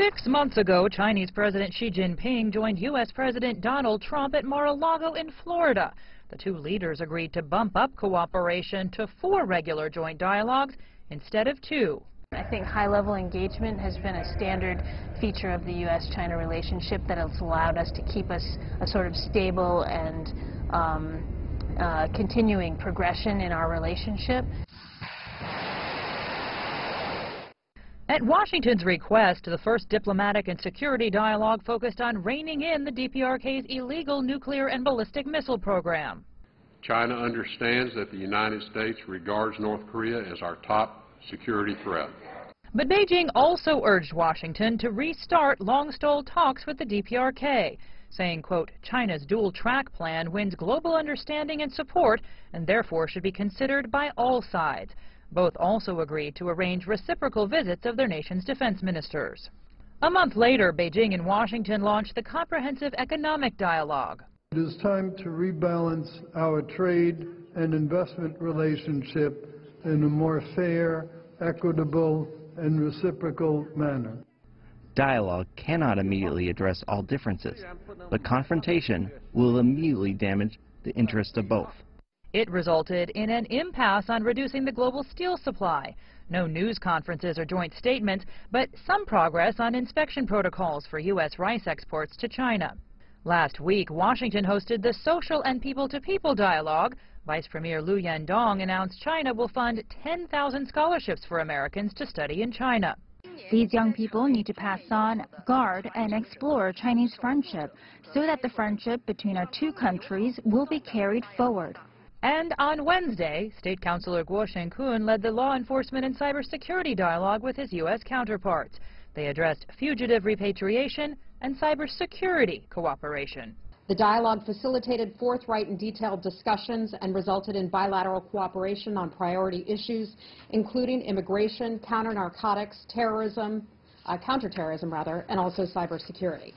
6 months ago, Chinese President Xi Jinping joined U.S. President Donald Trump at Mar-a-Lago in Florida. The two leaders agreed to bump up cooperation to 4 regular joint dialogues instead of 2. I think high-level engagement has been a standard feature of the U.S.-China relationship that has allowed us to keep us a sort of stable and continuing progression in our relationship. At Washington's request, the first diplomatic and security dialogue focused on reining in the DPRK's illegal nuclear and ballistic missile program. China understands that the United States regards North Korea as our top security threat. But Beijing also urged Washington to restart long-stalled talks with the DPRK, saying, quote, China's dual-track plan wins global understanding and support and therefore should be considered by all sides. Both also agreed to arrange reciprocal visits of their nation's defense ministers. A month later, Beijing and Washington launched the Comprehensive Economic Dialogue. It is time to rebalance our trade and investment relationship in a more fair, equitable, and reciprocal manner. Dialogue cannot immediately address all differences, but confrontation will immediately damage the interests of both. It resulted in an impasse on reducing the global steel supply. No news conferences or joint statements, but some progress on inspection protocols for U.S. rice exports to China. Last week, Washington hosted the Social and People-to-People Dialogue. Vice Premier Liu Yandong announced China will fund 10,000 scholarships for Americans to study in China. These young people need to pass on, guard, and explore Chinese friendship so that the friendship between our two countries will be carried forward. And on Wednesday, State Councilor Guo Shenkun led the law enforcement and cybersecurity dialogue with his U.S. counterparts. They addressed fugitive repatriation and cybersecurity cooperation. The dialogue facilitated forthright and detailed discussions and resulted in bilateral cooperation on priority issues, including immigration, counter-narcotics, terrorism, counterterrorism, and also cybersecurity.